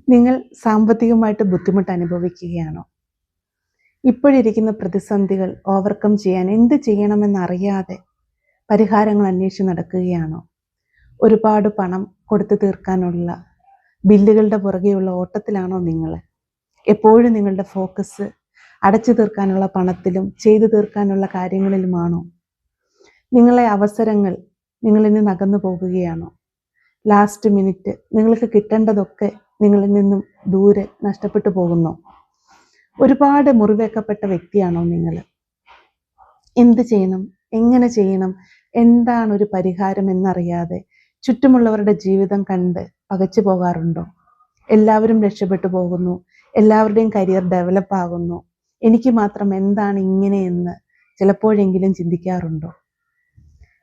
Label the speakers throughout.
Speaker 1: നിങ്ങൾ സാമ്പത്തികമായിട്ട് ബുദ്ധിമുട്ട് അനുഭവിക്കുകയാണോ? ഇപ്പോഴിരിക്കുന്ന പ്രതിസന്ധികൾ ഓവർകം ചെയ്യാൻ എന്ത് ചെയ്യണമെന്നറിയാതെ പരിഹാരങ്ങൾ അന്വേഷിച്ച് നടക്കുകയാണോ? ഒരുപാട് പണം കൊടുത്തു തീർക്കാനുള്ള ബില്ലുകളുടെ പുറകെയുള്ള ഓട്ടത്തിലാണോ നിങ്ങൾ? എപ്പോഴും നിങ്ങളുടെ ഫോക്കസ് അടച്ചു തീർക്കാനുള്ള പണത്തിലും ചെയ്തു തീർക്കാനുള്ള കാര്യങ്ങളിലുമാണോ? നിങ്ങളെ അവസരങ്ങൾ നിങ്ങളിൽ നിന്ന് അകന്നു പോകുകയാണോ? ലാസ്റ്റ് മിനിറ്റ് നിങ്ങൾക്ക് കിട്ടേണ്ടതൊക്കെ നിങ്ങളിൽ നിന്നും ദൂരെ നഷ്ടപ്പെട്ടു പോകുന്നു. ഒരുപാട് മുറിവേക്കപ്പെട്ട വ്യക്തിയാണോ നിങ്ങൾ? എന്ത് ചെയ്യണം, എങ്ങനെ ചെയ്യണം, എന്താണ് ഒരു പരിഹാരം എന്നറിയാതെ ചുറ്റുമുള്ളവരുടെ ജീവിതം കണ്ട് പകച്ചു പോകാറുണ്ടോ? എല്ലാവരും രക്ഷപ്പെട്ടു പോകുന്നു, എല്ലാവരുടെയും കരിയർ ഡെവലപ്പ് ആകുന്നു, എനിക്ക് മാത്രം എന്താണ് ഇങ്ങനെയെന്ന് ചിലപ്പോഴെങ്കിലും ചിന്തിക്കാറുണ്ടോ?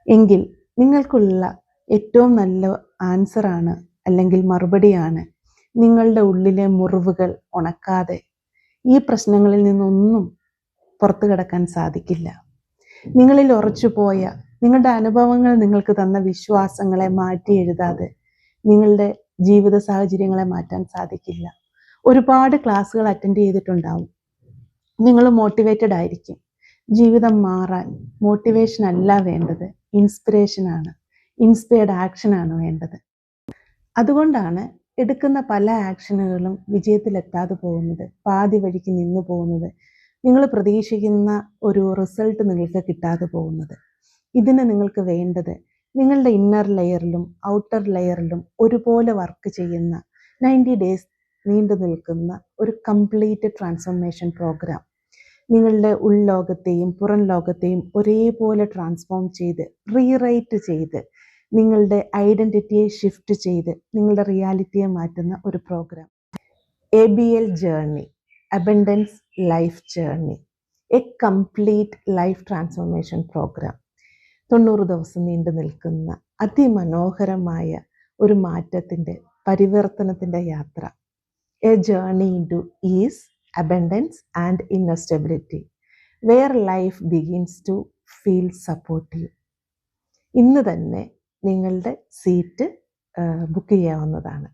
Speaker 1: എങ്കിൽ നിങ്ങൾക്കുള്ള ഏറ്റവും നല്ല ആൻസറാണ് അല്ലെങ്കിൽ മറുപടിയാണ് നിങ്ങളുടെ ഉള്ളിലെ മുറിവുകൾ ഉണക്കാതെ ഈ പ്രശ്നങ്ങളിൽ നിന്നൊന്നും പുറത്തു കടക്കാൻ സാധിക്കില്ല. നിങ്ങളിൽ ഉറച്ചുപോയ നിങ്ങളുടെ അനുഭവങ്ങൾ നിങ്ങൾക്ക് തന്ന വിശ്വാസങ്ങളെ മാറ്റി എഴുതാതെ നിങ്ങളുടെ ജീവിത സാഹചര്യങ്ങളെ മാറ്റാൻ സാധിക്കില്ല. ഒരുപാട് ക്ലാസ്സുകൾ അറ്റൻഡ് ചെയ്തിട്ടുണ്ടാവും. നിങ്ങൾ മോട്ടിവേറ്റഡ് ആയിരിക്കും. ജീവിതം മാറാൻ മോട്ടിവേഷൻ അല്ല വേണ്ടത്, ഇൻസ്പിറേഷനാണ്, ഇൻസ്പയർഡ് ആക്ഷനാണ് വേണ്ടത്. അതുകൊണ്ടാണ് എടുക്കുന്ന പല ആക്ഷനുകളും വിജയത്തിലെത്താതെ പോകുന്നത്, പാതി വഴിക്ക് നിന്നു പോകുന്നത്, നിങ്ങൾ പ്രതീക്ഷിക്കുന്ന ഒരു റിസൾട്ട് നിങ്ങൾക്ക് കിട്ടാതെ പോകുന്നത്. ഇതിന് നിങ്ങൾക്ക് വേണ്ടത് നിങ്ങളുടെ ഇന്നർ ലെയറിലും ഔട്ടർ ലെയറിലും ഒരുപോലെ വർക്ക് ചെയ്യുന്ന 90 ഡേയ്സ് നീണ്ടു നിൽക്കുന്ന ഒരു കംപ്ലീറ്റ് ട്രാൻസ്ഫോർമേഷൻ പ്രോഗ്രാം. നിങ്ങളുടെ ഉൾലോകത്തെയും പുറം ലോകത്തെയും ഒരേപോലെ ട്രാൻസ്ഫോം ചെയ്ത് റീറൈറ്റ് ചെയ്ത് നിങ്ങളുടെ ഐഡൻറ്റിറ്റിയെ ഷിഫ്റ്റ് ചെയ്ത് നിങ്ങളുടെ റിയാലിറ്റിയെ മാറ്റുന്ന ഒരു program. ABL journey, abundance life journey, a complete life transformation program. 90 ദിവസം നീണ്ടു നിൽക്കുന്ന അതിമനോഹരമായ ഒരു മാറ്റത്തിൻ്റെ പരിവർത്തനത്തിൻ്റെ യാത്ര. A journey into ease, abundance and inner stability, where life begins to feel supportive. ഇന്ന് തന്നെ നിങ്ങളുടെ സീറ്റ് ബുക്ക് ചെയ്യാവുന്നതാണ്.